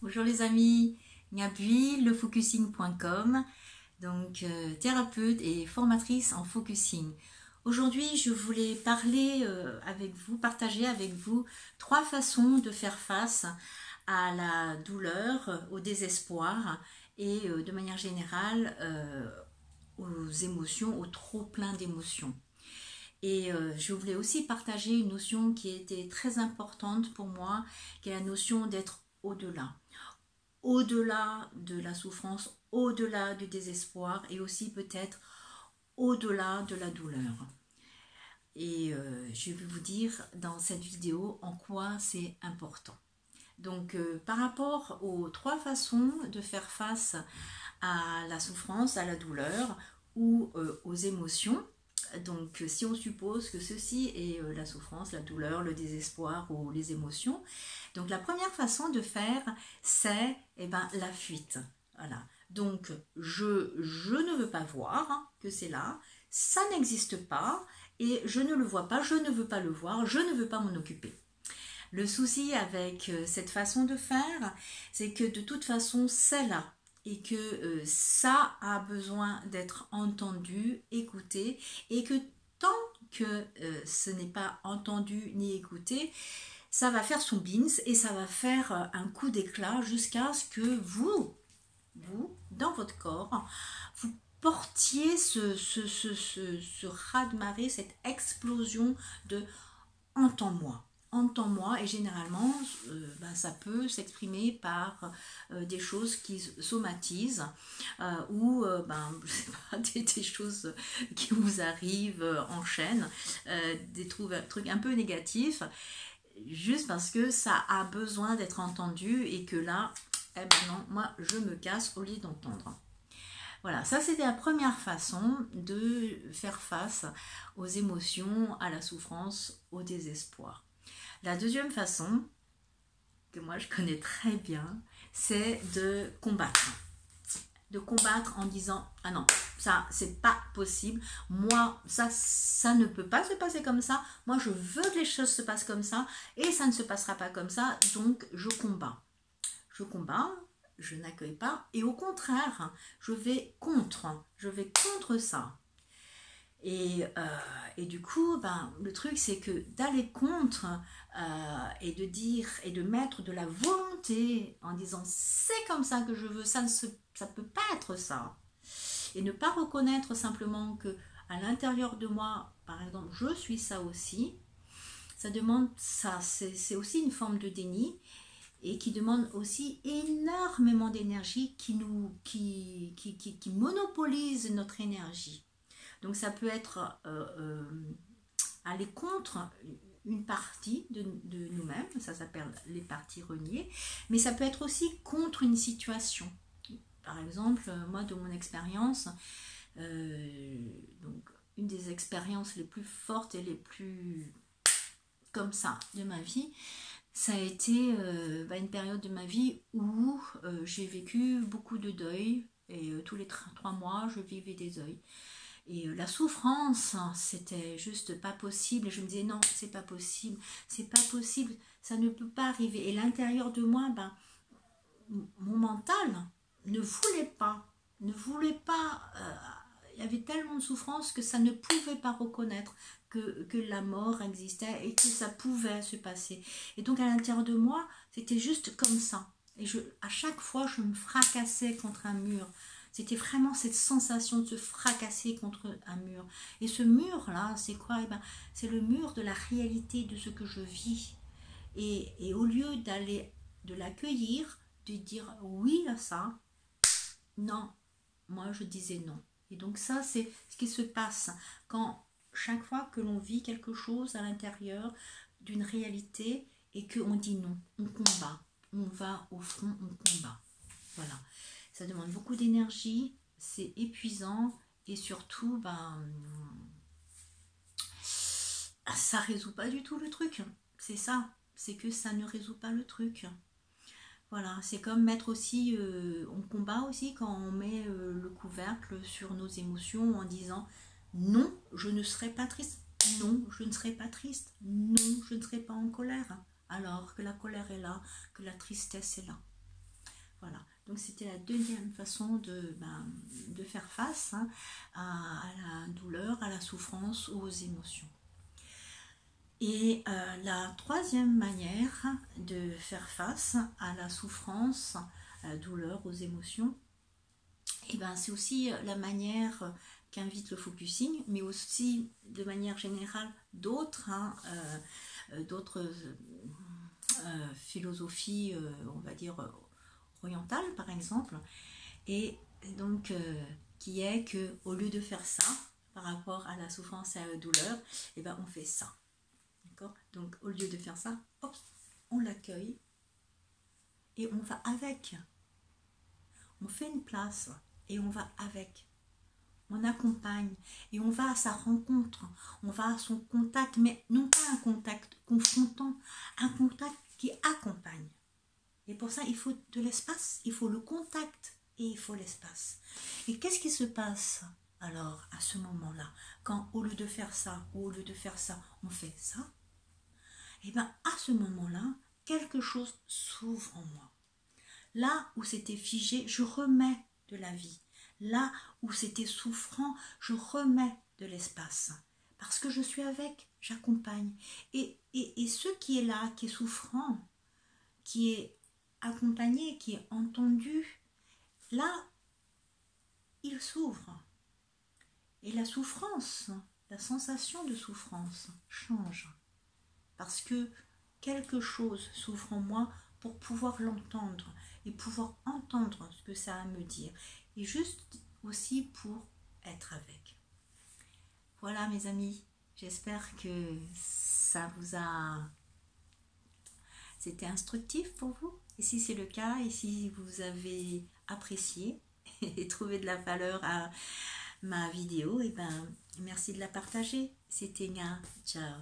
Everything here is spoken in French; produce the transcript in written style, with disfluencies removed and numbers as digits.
Bonjour les amis, Ngabi, lefocusing.com, donc thérapeute et formatrice en focusing. Aujourd'hui, je voulais parler avec vous, partager avec vous 3 façons de faire face à la douleur, au désespoir et de manière générale aux émotions, au trop plein d'émotions. Et je voulais aussi partager une notion qui était très importante pour moi, qui est la notion d'être au-delà. Au-delà de la souffrance, au-delà du désespoir et aussi peut-être au-delà de la douleur. Et je vais vous dire dans cette vidéo en quoi c'est important. Donc par rapport aux 3 façons de faire face à la souffrance, à la douleur ou aux émotions, donc si on suppose que ceci est la souffrance, la douleur, le désespoir ou les émotions, donc la première façon de faire, c'est la fuite. Voilà. Donc je ne veux pas voir que c'est là, ça n'existe pas et je ne le vois pas, je ne veux pas le voir, je ne veux pas m'en occuper. Le souci avec cette façon de faire, c'est que de toute façon c'est là. Et que ça a besoin d'être entendu, écouté, et que tant que ce n'est pas entendu ni écouté, ça va faire son bins et ça va faire un coup d'éclat jusqu'à ce que vous, dans votre corps, vous portiez ce raz-de-marée, cette explosion de « entends-moi ». Entends-moi, et généralement ça peut s'exprimer par des choses qui somatisent ou je sais pas, des choses qui vous arrivent en chaîne, des trucs un peu négatifs, juste parce que ça a besoin d'être entendu et que là, non, moi je me casse au lieu d'entendre. Voilà, ça c'était la première façon de faire face aux émotions, à la souffrance, au désespoir. La deuxième façon, que moi je connais très bien, c'est de combattre. De combattre en disant « Ah non, ça c'est pas possible, moi ça ne peut pas se passer comme ça, moi je veux que les choses se passent comme ça et ça ne se passera pas comme ça, donc je combats. » Je combats, je n'accueille pas et au contraire, je vais contre ça. Et du coup, le truc c'est que d'aller contre et de dire et de mettre de la volonté en disant c'est comme ça que je veux, ça peut pas être ça. Et ne pas reconnaître simplement que à l'intérieur de moi, par exemple, je suis ça aussi, ça demande ça, c'est aussi une forme de déni et qui demande aussi énormément d'énergie qui monopolise notre énergie. Donc ça peut être aller contre une partie de nous-mêmes, ça s'appelle les parties reniées, mais ça peut être aussi contre une situation. Par exemple, moi de mon expérience, donc une des expériences les plus fortes et les plus comme ça de ma vie, ça a été une période de ma vie où j'ai vécu beaucoup de deuil et tous les 3 mois je vivais des deuils. Et la souffrance, c'était juste pas possible. Et je me disais non, c'est pas possible, ça ne peut pas arriver. Et l'intérieur de moi, mon mental ne voulait pas. Il y avait tellement de souffrance que ça ne pouvait pas reconnaître que la mort existait et que ça pouvait se passer. Et donc à l'intérieur de moi, c'était juste comme ça. Et à chaque fois, je me fracassais contre un mur. C'était vraiment cette sensation de se fracasser contre un mur. Et ce mur-là, c'est quoi? C'est le mur de la réalité de ce que je vis. Et au lieu de l'accueillir, de dire oui à ça, non, moi je disais non. Et donc ça, c'est ce qui se passe quand chaque fois que l'on vit quelque chose à l'intérieur d'une réalité et qu'on dit non, on combat, on va au front, on combat. Voilà. Ça demande beaucoup d'énergie, c'est épuisant et surtout, ça résout pas du tout le truc. C'est ça, c'est que ça ne résout pas le truc. Voilà, c'est comme mettre aussi, on combat aussi quand on met le couvercle sur nos émotions en disant non, je ne serai pas triste, non, je ne serai pas triste, non, je ne serai pas en colère. Alors que la colère est là, que la tristesse est là. Voilà, donc c'était la deuxième façon de faire face à la douleur, à la souffrance, aux émotions. Et la troisième manière de faire face à la souffrance, à la douleur, aux émotions, et c'est aussi la manière qu'invite le focusing, mais aussi de manière générale d'autres philosophies, on va dire orientales par exemple, et donc qui est que au lieu de faire ça par rapport à la souffrance et à la douleur, on fait ça. D'accord ? Donc au lieu de faire ça, hop, on l'accueille et on va avec. On fait une place et on va avec. On accompagne et on va à sa rencontre, on va à son contact, mais non pas un contact confrontant, un contact qui accompagne. Et pour ça, il faut de l'espace, il faut le contact et il faut l'espace. Et qu'est-ce qui se passe alors à ce moment-là, quand au lieu de faire ça, ou au lieu de faire ça, on fait ça? À ce moment-là, quelque chose s'ouvre en moi. Là où c'était figé, je remets de la vie. Là où c'était souffrant, je remets de l'espace. Parce que je suis avec, j'accompagne. Et ce qui est là, qui est souffrant, qui est accompagné, qui est entendu, là, il s'ouvre. Et la souffrance, la sensation de souffrance change. Parce que quelque chose s'ouvre en moi pour pouvoir l'entendre et pouvoir entendre ce que ça a à me dire. Et juste aussi pour être avec. Voilà mes amis, j'espère que ça vous a... C'était instructif pour vous. Et si c'est le cas, et si vous avez apprécié et trouvé de la valeur à ma vidéo, merci de la partager. C'était Nga, ciao.